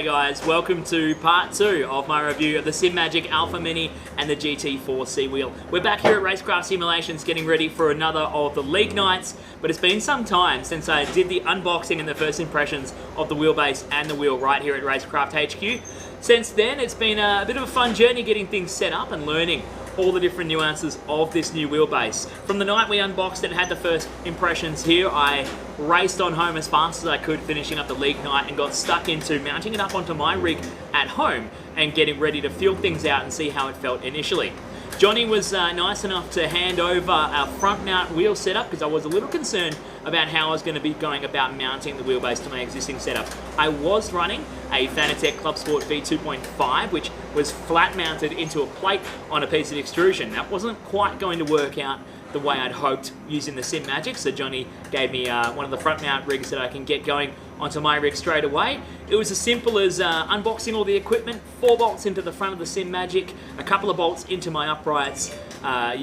guys, welcome to part 2 of my review of the Simagic Alpha Mini and the GT4-C wheel. We're back here at RaceKraft Simulations getting ready for another of the league nights, but it's been some time since I did the unboxing and the first impressions of the wheelbase and the wheel right here at RaceKraft HQ. Since then, it's been a bit of a fun journey getting things set up and learning all the different nuances of this new wheelbase. From the night we unboxed it and had the first impressions here, I raced on home as fast as I could, finishing up the league night, and got stuck into mounting it up onto my rig at home and getting ready to feel things out and see how it felt initially. Johnny was nice enough to hand over our front mount wheel setup because I was a little concerned about how I was going to be going about mounting the wheelbase to my existing setup. I was running a Fanatec Club Sport V2.5, which was flat mounted into a plate on a piece of extrusion. That wasn't quite going to work out the way I'd hoped using the Simagic, so Johnny gave me one of the front mount rigs that I can get going onto my rig straight away. It was as simple as unboxing all the equipment, 4 bolts into the front of the Simagic, a couple of bolts into my uprights,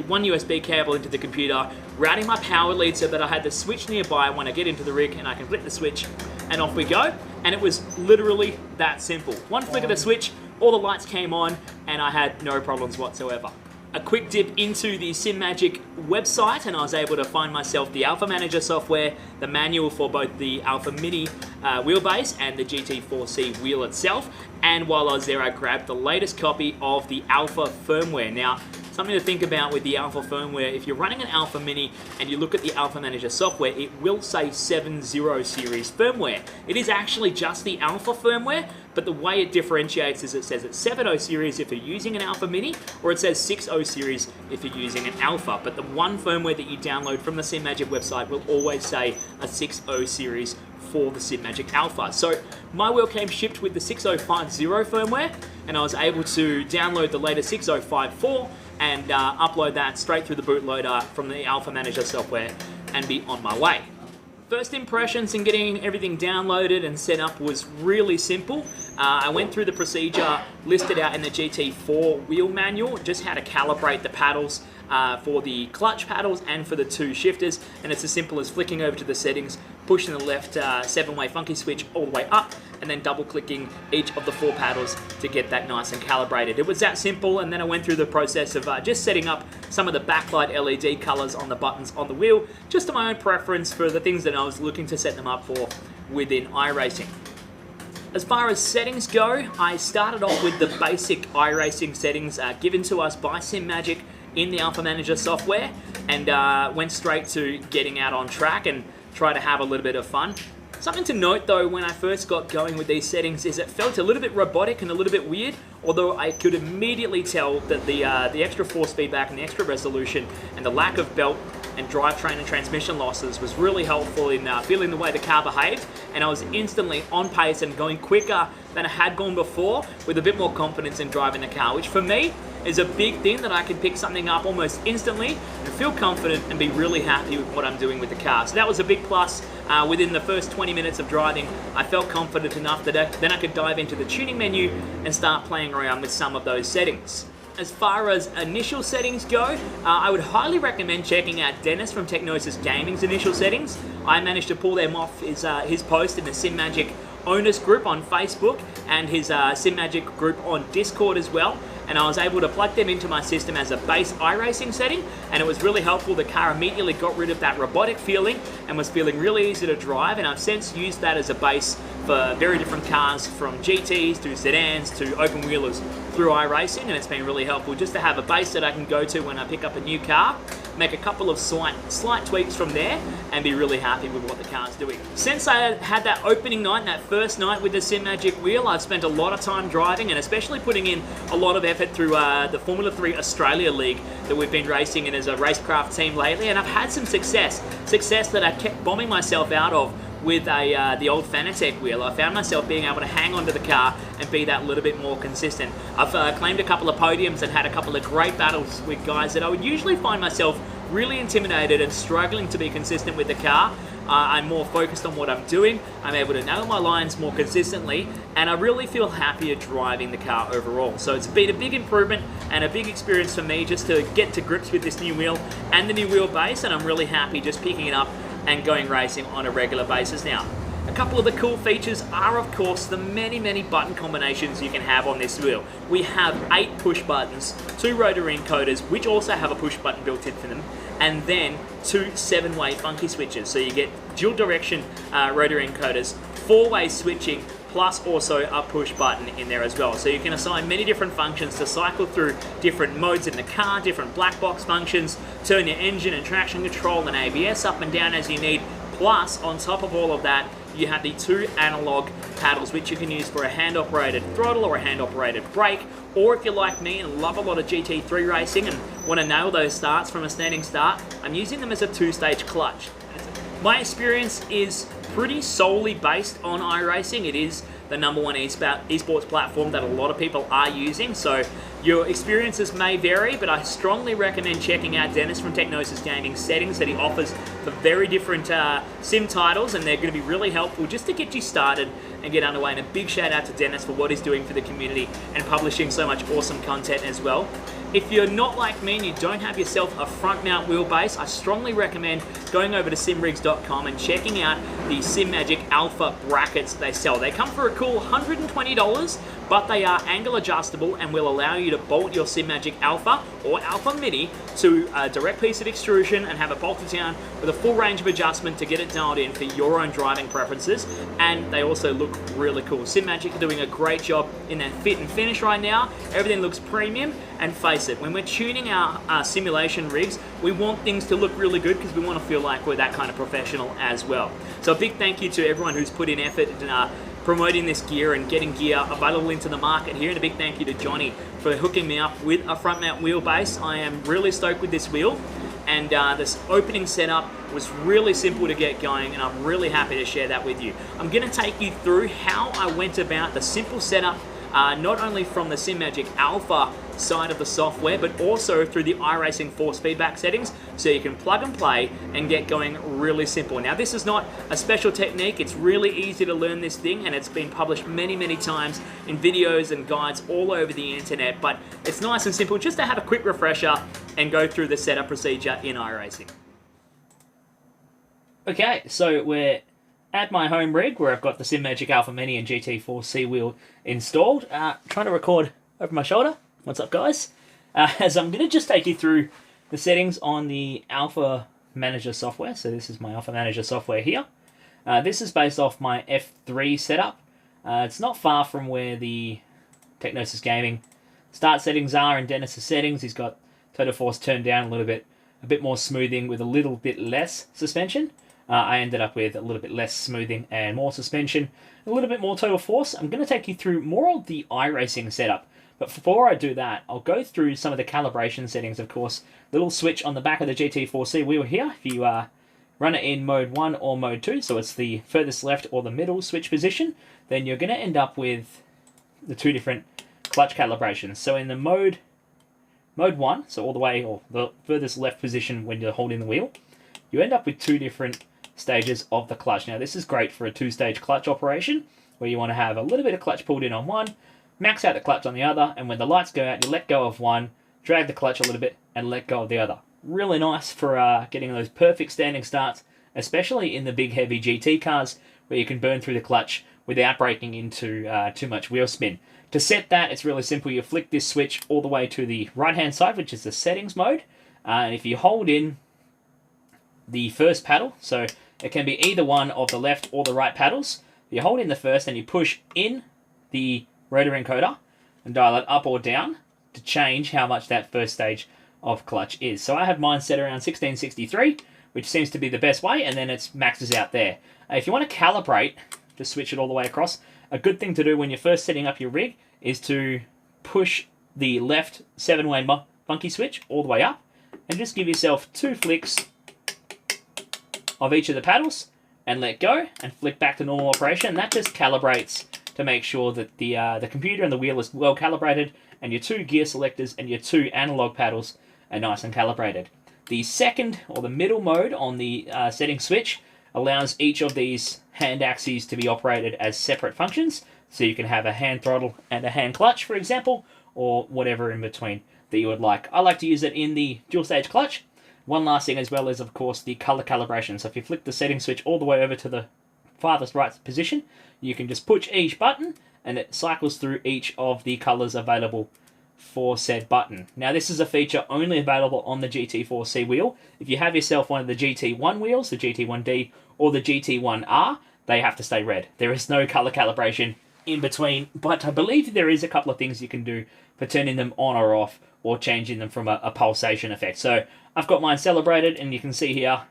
one USB cable into the computer, routing my power lead so that I had the switch nearby when I get into the rig and I can flip the switch and off we go. And it was literally that simple. One flick of the switch, all the lights came on and I had no problems whatsoever. A quick dip into the Simagic website and I was able to find myself the Alpha Manager software, the manual for both the Alpha Mini wheelbase and the GT4-C wheel itself. And while I was there, I grabbed the latest copy of the Alpha firmware. Now, something to think about with the Alpha firmware, if you're running an Alpha Mini and you look at the Alpha Manager software, it will say 7.0 series firmware. It is actually just the Alpha firmware, but the way it differentiates is it says it's 7.0 series if you're using an Alpha Mini, or it says 6.0 series if you're using an Alpha. But the one firmware that you download from the Simagic website will always say a 6.0 series for the Simagic Alpha. So my wheel came shipped with the 6.050 firmware, and I was able to download the latest 6.054 and upload that straight through the bootloader from the Alpha Manager software and be on my way. First impressions in getting everything downloaded and set up was really simple. I went through the procedure listed out in the GT4 wheel manual, just how to calibrate the paddles for the clutch paddles and for the 2 shifters, and it's as simple as flicking over to the settings, pushing the left 7-way funky switch all the way up, and then double clicking each of the 4 paddles to get that nice and calibrated. It was that simple, and then I went through the process of just setting up some of the backlight LED colors on the buttons on the wheel, just to my own preference for the things that I was looking to set them up for within iRacing. As far as settings go, I started off with the basic iRacing settings given to us by Simagic in the Alpha Manager software, and went straight to getting out on track and try to have a little bit of fun. Something to note though, when I first got going with these settings, is it felt a little bit robotic and a little bit weird, although I could immediately tell that the extra force feedback and the extra resolution and the lack of belt and drivetrain and transmission losses was really helpful in feeling the way the car behaved, and I was instantly on pace and going quicker than I had gone before, with a bit more confidence in driving the car, which for me is a big thing, that I can pick something up almost instantly and feel confident and be really happy with what I'm doing with the car. So that was a big plus. Within the first 20 minutes of driving, I felt confident enough that then I could dive into the tuning menu and start playing around with some of those settings. As far as initial settings go, I would highly recommend checking out Dennis from Technosis Gaming's initial settings. I managed to pull them off his post in the Simagic Owners group on Facebook and his Simagic group on Discord as well, and I was able to plug them into my system as a base iRacing setting, and it was really helpful. The car immediately got rid of that robotic feeling and was feeling really easy to drive, and I've since used that as a base for very different cars, from GTs to sedans to open wheelers through iRacing, and it's been really helpful just to have a base that I can go to when I pick up a new car, make a couple of slight tweaks from there, and be really happy with what the car's doing. Since I had that opening night, that first night with the Simagic wheel, I've spent a lot of time driving and especially putting in a lot of effort through the Formula 3 Australia League that we've been racing in as a RaceKraft team lately, and I've had some success that I kept bombing myself out of with the old Fanatec wheel. I found myself being able to hang onto the car and be that little bit more consistent. I've claimed a couple of podiums and had a couple of great battles with guys that I would usually find myself really intimidated and struggling to be consistent with the car. I'm more focused on what I'm doing, I'm able to nail my lines more consistently, and I really feel happier driving the car overall. So it's been a big improvement and a big experience for me just to get to grips with this new wheel and the new wheelbase, and I'm really happy just picking it up and going racing on a regular basis now. A couple of the cool features are, of course, the many button combinations you can have on this wheel. We have 8 push buttons, 2 rotary encoders, which also have a push button built in for them, and then 2 7-way funky switches. So you get dual direction rotary encoders, 4-way switching, plus also a push button in there as well. So you can assign many different functions to cycle through different modes in the car, different black box functions, turn your engine and traction control and ABS up and down as you need. Plus, on top of all of that, you have the 2 analog paddles, which you can use for a hand-operated throttle or a hand-operated brake, or if you're like me and love a lot of GT3 racing and want to nail those starts from a standing start, I'm using them as a 2-stage clutch. My experience is pretty solely based on iRacing. It is the #1 esports platform that a lot of people are using, so your experiences may vary, but I strongly recommend checking out Dennis from Technosis Gaming's settings that he offers for very different sim titles, and they're going to be really helpful just to get you started and get underway. And a big shout out to Dennis for what he's doing for the community and publishing so much awesome content as well. If you're not like me and you don't have yourself a front mount wheelbase, I strongly recommend going over to simrigs.com and checking out the Simagic Alpha brackets they sell. They come for a cool $120, but they are angle adjustable and will allow you to bolt your Simagic Alpha or Alpha Mini to a direct piece of extrusion and have it bolted down with a full range of adjustment to get it dialed in for your own driving preferences. And they also look really cool. Simagic are doing a great job in their fit and finish right now. Everything looks premium, and face it, when we're tuning our simulation rigs, we want things to look really good because we want to feel like we're that kind of professional as well. So a big thank you to everyone who's put in effort in promoting this gear and getting gear available into the market here, and a big thank you to Johnny for hooking me up with a front mount wheelbase. I am really stoked with this wheel, and this opening setup was really simple to get going, and I'm really happy to share that with you. I'm going to take you through how I went about the simple setup, not only from the Simagic Alpha side of the software, but also through the iRacing force feedback settings, so you can plug and play and get going really simple. Now, this is not a special technique. It's really easy to learn this thing, and it's been published many times in videos and guides all over the internet, but it's nice and simple just to have a quick refresher and go through the setup procedure in iRacing. Okay, so we're at my home rig where I've got the Simagic Alpha Mini and GT4-C wheel installed. Trying to record over my shoulder. What's up, guys? As I'm going to just take you through the settings on the Alpha Manager software. So this is my Alpha Manager software here. This is based off my F3 setup. It's not far from where the Technosis Gaming start settings are in Dennis's settings. He's got total force turned down a bit more smoothing with a little bit less suspension. I ended up with a little bit less smoothing and more suspension, a little bit more total force. I'm going to take you through more of the iRacing setup. But before I do that, I'll go through some of the calibration settings, of course. Little switch on the back of the GT4-C wheel here. If you run it in mode 1 or mode 2, so it's the furthest left or the middle switch position, then you're going to end up with the 2 different clutch calibrations. So in the mode 1, so all the way, or the furthest left position when you're holding the wheel, you end up with 2 different stages of the clutch. Now, this is great for a 2-stage clutch operation, where you want to have a little bit of clutch pulled in on one, max out the clutch on the other, and when the lights go out, you let go of one, drag the clutch a little bit, and let go of the other. Really nice for getting those perfect standing starts, especially in the big heavy GT cars, where you can burn through the clutch without breaking into too much wheel spin. To set that, it's really simple. You flick this switch all the way to the right-hand side, which is the settings mode, and if you hold in the first paddle, so it can be either one of the left or the right paddles, you hold in the first and you push in the rotor encoder and dial it up or down to change how much that first stage of clutch is. So I have mine set around 1663, which seems to be the best way, and then it maxes out there. If you want to calibrate, just switch it all the way across. A good thing to do when you're first setting up your rig is to push the left 7-way funky switch all the way up and just give yourself 2 flicks of each of the paddles and let go and flick back to normal operation. And that just calibrates to make sure that the computer and the wheel is well calibrated, and your 2 gear selectors and your 2 analog paddles are nice and calibrated. The second, or the middle mode on the setting switch, allows each of these hand axes to be operated as separate functions, so you can have a hand throttle and a hand clutch, for example, or whatever in between that you would like. I like to use it in the dual stage clutch. One last thing as well is, of course, the color calibration. So if you flick the setting switch all the way over to the farthest right position, you can just push each button and it cycles through each of the colours available for said button. Now this is a feature only available on the GT4-C wheel. If you have yourself one of the GT1 wheels, the GT1D or the GT1R, they have to stay red. There is no colour calibration in between, but I believe there is a couple of things you can do for turning them on or off or changing them from a pulsation effect. So I've got mine celebrated, and you can see here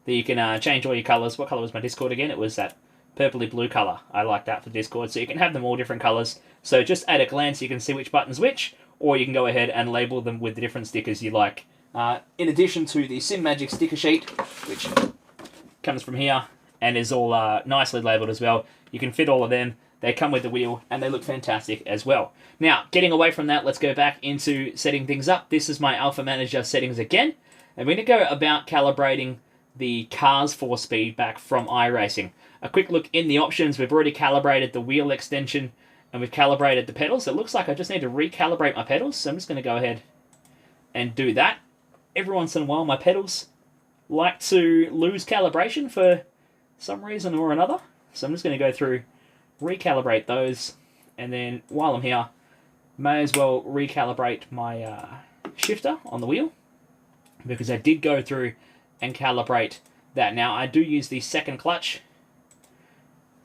that you can change all your colours. What colour was my Discord again? It was that purpley blue colour. I like that for Discord. So you can have them all different colours. So just at a glance you can see which button's which, or you can go ahead and label them with the different stickers you like. In addition to the Simagic sticker sheet, which comes from here and is all nicely labelled as well. You can fit all of them. They come with the wheel and they look fantastic as well. Now, getting away from that, let's go back into setting things up. This is my Alpha Manager settings again. And we're going to go about calibrating the car's force feedback from iRacing. A quick look in the options. We've already calibrated the wheel extension and we've calibrated the pedals. It looks like I just need to recalibrate my pedals, so I'm just going to go ahead and do that. Every once in a while, my pedals like to lose calibration for some reason or another. So I'm just going to go through, recalibrate those, and then while I'm here, may as well recalibrate my shifter on the wheel, because I did go through and calibrate that. Now, I do use the second clutch,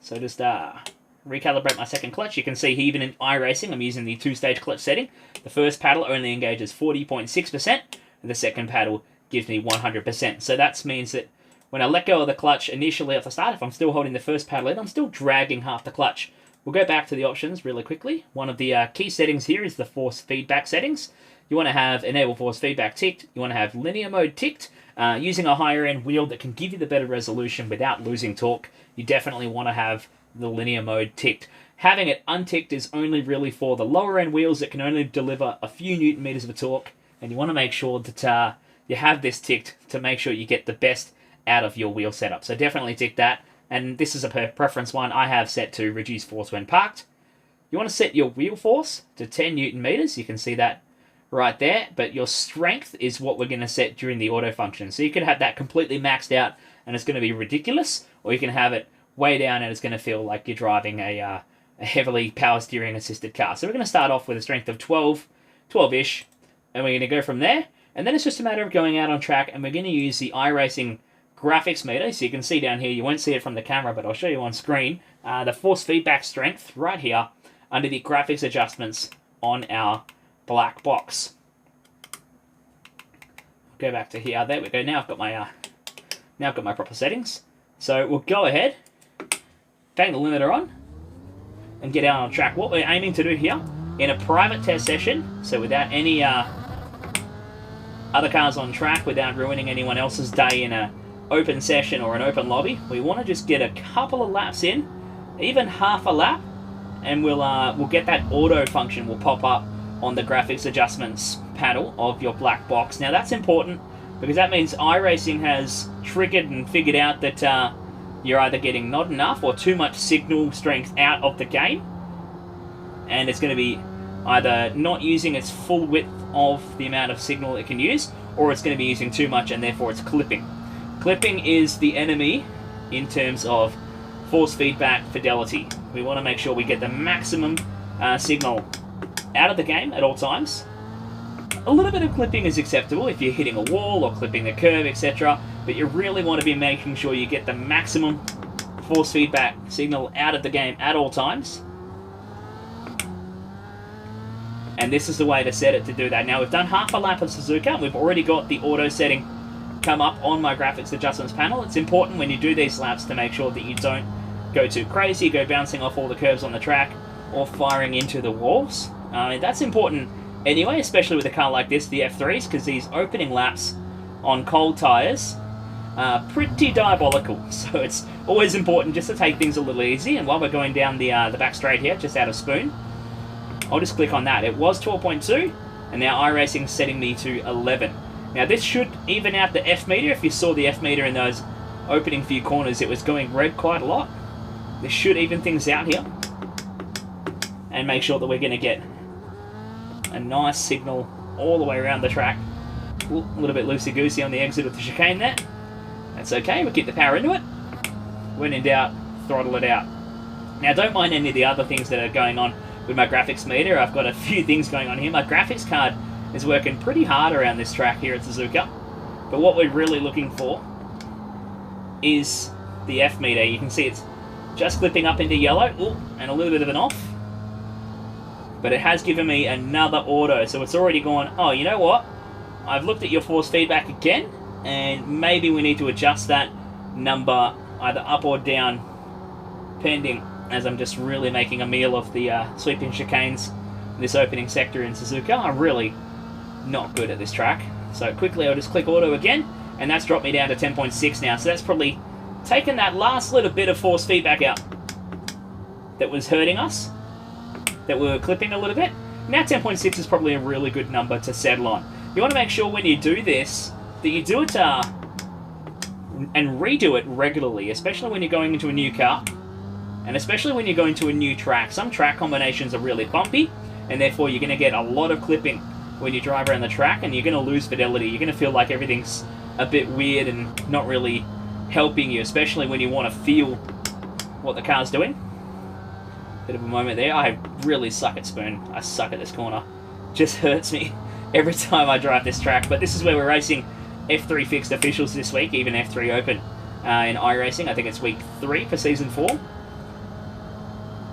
so just recalibrate my second clutch. You can see even in iRacing, I'm using the two-stage clutch setting. The first paddle only engages 40.6%, and the second paddle gives me 100%. So that means that when I let go of the clutch initially at the start, if I'm still holding the first paddle in, I'm still dragging half the clutch. We'll go back to the options really quickly. One of the key settings here is the force feedback settings. You want to have enable force feedback ticked. You want to have linear mode ticked. Using a higher end wheel that can give you the better resolution without losing torque, you definitely want to have the linear mode ticked. Having it unticked is only really for the lower end wheels that can only deliver a few Newton meters of torque, and you want to make sure that you have this ticked to make sure you get the best out of your wheel setup. So definitely tick that, and this is a preference one I have set to reduce force when parked. You want to set your wheel force to 10 Newton meters. You can see that right there, but your strength is what we're going to set during the auto function. So you can have that completely maxed out and it's going to be ridiculous, or you can have it way down and it's going to feel like you're driving a heavily power steering assisted car. So we're going to start off with a strength of 12-ish, and we're going to go from there. And then it's just a matter of going out on track, and we're going to use the iRacing graphics meter. So you can see down here, you won't see it from the camera, but I'll show you on screen, the force feedback strength right here under the graphics adjustments on our black box. Go back to here. There we go. Now I've got my proper settings. So we'll go ahead, bang the limiter on, and get out on track. What we're aiming to do here in a private test session, so without any other cars on track, without ruining anyone else's day in an open session or an open lobby, we want to just get a couple of laps in, even half a lap, and we'll get that auto function will pop up on the graphics adjustments panel of your black box. Now that's important because that means iRacing has triggered and figured out that you're either getting not enough or too much signal strength out of the game, and it's going to be either not using its full width of the amount of signal it can use, or it's going to be using too much and therefore it's clipping. Clipping is the enemy in terms of force feedback fidelity. We want to make sure we get the maximum signal out of the game at all times. A little bit of clipping is acceptable if you're hitting a wall or clipping the curb, etc. But you really want to be making sure you get the maximum force feedback signal out of the game at all times. And this is the way to set it to do that. Now we've done half a lap of Suzuka. We've already got the auto setting come up on my graphics adjustments panel. It's important when you do these laps to make sure that you don't go too crazy, go bouncing off all the curves on the track, or firing into the walls. That's important anyway, especially with a car like this, the F3s, because these opening laps on cold tyres are pretty diabolical. So it's always important just to take things a little easy. And while we're going down the back straight here, just out of Spoon, I'll just click on that. It was 12.2, and now iRacing's setting me to 11. Now this should even out the F meter. If you saw the F meter in those opening few corners, it was going red quite a lot. This should even things out here and make sure that we're going to get a nice signal all the way around the track. A little bit loosey-goosey on the exit of the chicane there. That's okay, we'll keep the power into it. When in doubt, throttle it out. Now, don't mind any of the other things that are going on with my graphics meter. I've got a few things going on here. My graphics card is working pretty hard around this track here at Suzuka. But what we're really looking for is the F meter. You can see it's just clipping up into yellow. Ooh, and a little bit of an off. But it has given me another auto. So it's already gone, oh, you know what? I've looked at your force feedback again. And maybe we need to adjust that number either up or down, pending, as I'm just really making a meal of the sweeping chicanes in this opening sector in Suzuka. I'm really not good at this track. So quickly I'll just click auto again, and that's dropped me down to 10.6 now. So that's probably taken that last little bit of force feedback out that was hurting us, that we were clipping a little bit. Now 10.6 is probably a really good number to settle on. You want to make sure when you do this, that you do it and redo it regularly, especially when you're going into a new car, and especially when you're going to a new track. Some track combinations are really bumpy, and therefore you're going to get a lot of clipping when you drive around the track, and you're going to lose fidelity. You're going to feel like everything's a bit weird and not really helping you, especially when you want to feel what the car's doing. Bit of a moment there. I really suck at spoon. I suck at this corner. Just hurts me every time I drive this track. But this is where we're racing F3 fixed officials this week, even F3 open in iRacing. I think it's week 3 for season 4.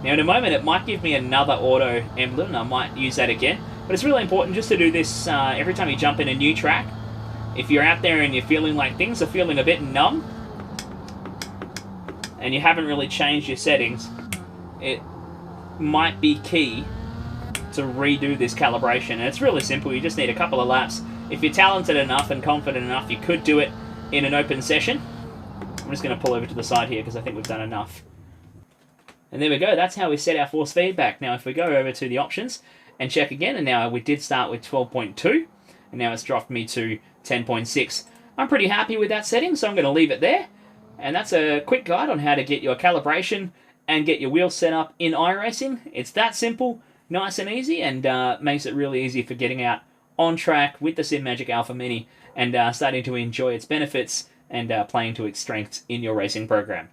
Now in a moment it might give me another auto emblem, and I might use that again. But it's really important just to do this every time you jump in a new track. If you're out there and you're feeling like things are feeling a bit numb, and you haven't really changed your settings, it might be key to redo this calibration. And it's really simple. You just need a couple of laps. If you're talented enough and confident enough, you could do it in an open session. I'm just going to pull over to the side here because I think we've done enough. And there we go. That's how we set our force feedback. Now if we go over to the options and check again, and now we did start with 12.2, and now it's dropped me to 10.6. I'm pretty happy with that setting, so I'm going to leave it there. And that's a quick guide on how to get your calibration and get your wheels set up in iRacing. It's that simple, nice and easy, and makes it really easy for getting out on track with the Simagic Alpha Mini and starting to enjoy its benefits and playing to its strengths in your racing program.